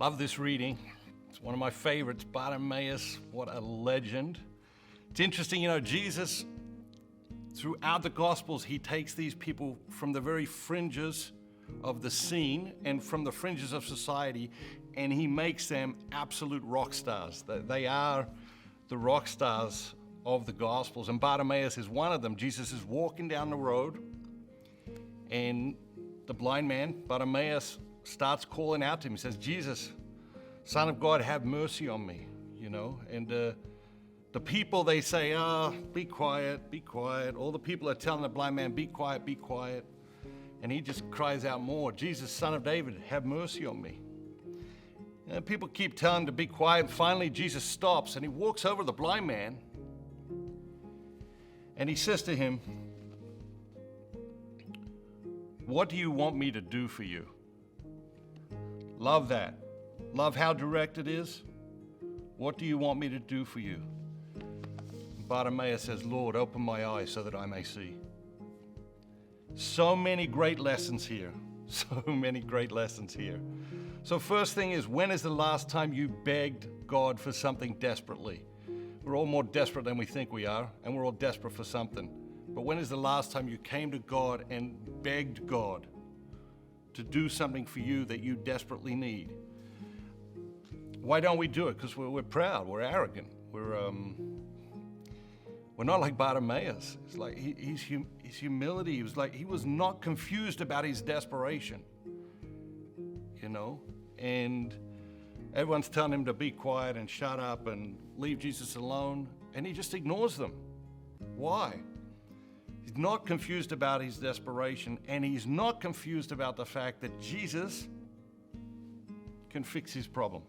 Love this reading. It's one of my favorites. Bartimaeus, what a legend. It's interesting, Jesus, throughout the Gospels, he takes these people from the very fringes of the scene and from the fringes of society, and he makes them absolute rock stars. They are the rock stars of the Gospels, and Bartimaeus is one of them. Jesus is walking down the road, and the blind man, Bartimaeus, starts calling out to him. He says, "Jesus, Son of God, have mercy on me," and the people, they say, be quiet, be quiet. All the people are telling the blind man, be quiet, be quiet. And he just cries out more, "Jesus, Son of David, have mercy on me." And people keep telling him to be quiet. And finally, Jesus stops and he walks over to the blind man. And he says to him, "What do you want me to do for you?" Love that. Love how direct it is. What do you want me to do for you? Bartimaeus says, "Lord, open my eyes so that I may see." So many great lessons here. So many great lessons here. So first thing is, when is the last time you begged God for something desperately? We're all more desperate than we think we are, and we're all desperate for something. But when is the last time you came to God and begged God to do something for you that you desperately need? Why don't we do it? Because we're proud, we're arrogant, we're not like Bartimaeus. It's like his humility. He was like, he was not confused about his desperation, and everyone's telling him to be quiet and shut up and leave Jesus alone, and he just ignores them. Why? He's not confused about his desperation, and he's not confused about the fact that Jesus can fix his problem.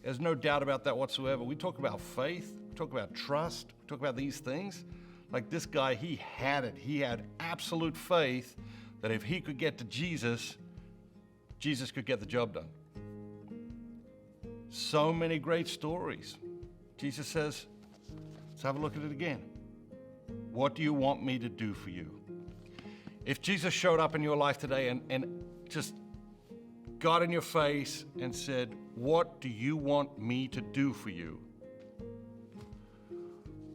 There's no doubt about that whatsoever. We talk about faith, we talk about trust, we talk about these things. Like this guy, he had it. He had absolute faith that if he could get to Jesus, Jesus could get the job done. So many great stories. Jesus says, let's have a look at it again. What do you want me to do for you? If Jesus showed up in your life today and just got in your face and said, "What do you want me to do for you?"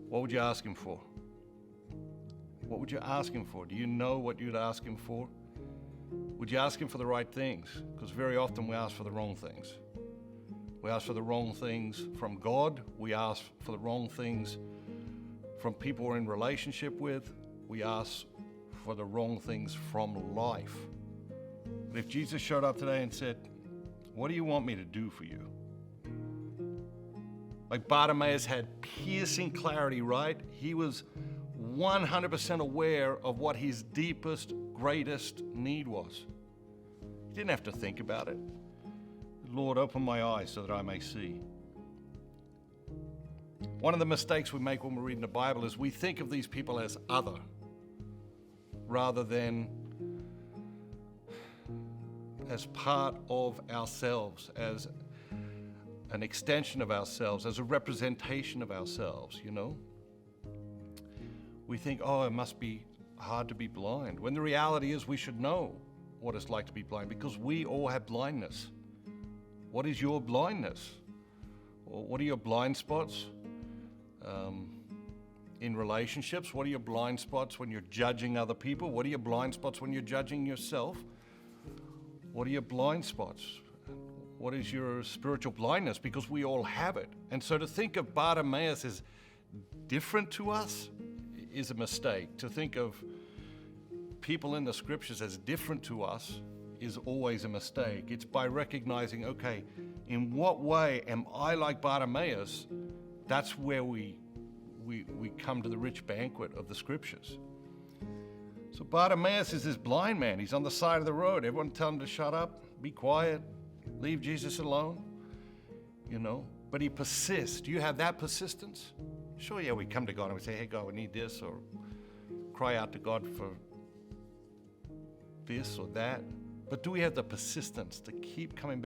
what would you ask him for? What would you ask him for? Do you know what you'd ask him for? Would you ask him for the right things? Because very often we ask for the wrong things. We ask for the wrong things from God. We ask for the wrong things from people we're in relationship with. We ask for the wrong things from life. But if Jesus showed up today and said, "What do you want me to do for you?" Like Bartimaeus had piercing clarity, right? He was 100% aware of what his deepest, greatest need was. He didn't have to think about it. "Lord, open my eyes so that I may see." One of the mistakes we make when we're reading the Bible is we think of these people as other rather than as part of ourselves, as an extension of ourselves, as a representation of ourselves, We think, it must be hard to be blind, when the reality is we should know what it's like to be blind, because we all have blindness. What is your blindness? Or what are your blind spots in relationships? What are your blind spots when you're judging other people? What are your blind spots when you're judging yourself? What are your blind spots? What is your spiritual blindness? Because we all have it. And so to think of Bartimaeus as different to us is a mistake. To think of people in the scriptures as different to us is always a mistake. It's by recognizing, okay, in what way am I like Bartimaeus? That's where we come to the rich banquet of the scriptures. So Bartimaeus is this blind man. He's on the side of the road. Everyone telling him to shut up, be quiet, leave Jesus alone, But he persists. Do you have that persistence? Sure, yeah, we come to God and we say, "Hey, God, we need this," or cry out to God for this or that. But do we have the persistence to keep coming back?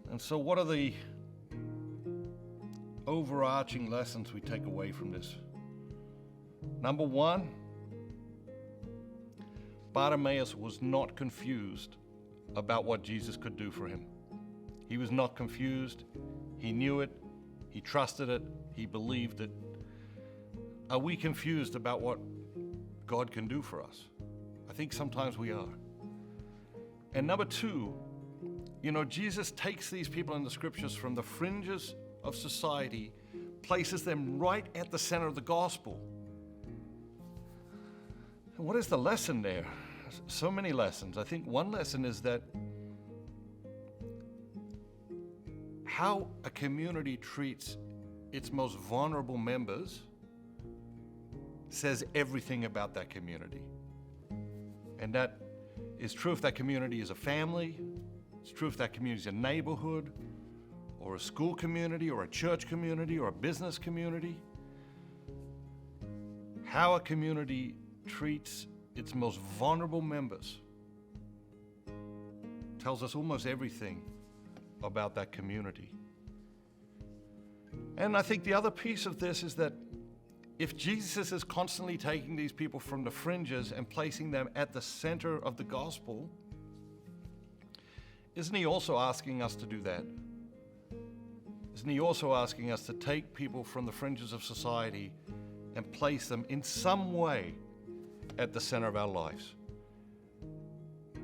And so what are the overarching lessons we take away from this? Number one, Bartimaeus was not confused about what Jesus could do for him. He was not confused. He knew it. He trusted it. He believed it. Are we confused about what God can do for us? I think sometimes we are. And number two, Jesus takes these people in the scriptures from the fringes of society, places them right at the center of the gospel. And what is the lesson there? So many lessons. I think one lesson is that how a community treats its most vulnerable members says everything about that community. And that is true if that community is a family, it's true if that community is a neighborhood, or a school community, or a church community, or a business community. How a community treats its most vulnerable members tells us almost everything about that community. And I think the other piece of this is that if Jesus is constantly taking these people from the fringes and placing them at the center of the gospel, isn't he also asking us to do that? Isn't he also asking us to take people from the fringes of society and place them in some way at the center of our lives?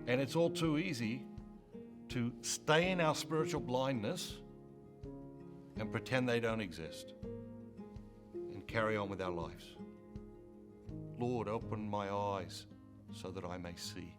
And it's all too easy to stay in our spiritual blindness and pretend they don't exist and carry on with our lives. Lord, open my eyes so that I may see.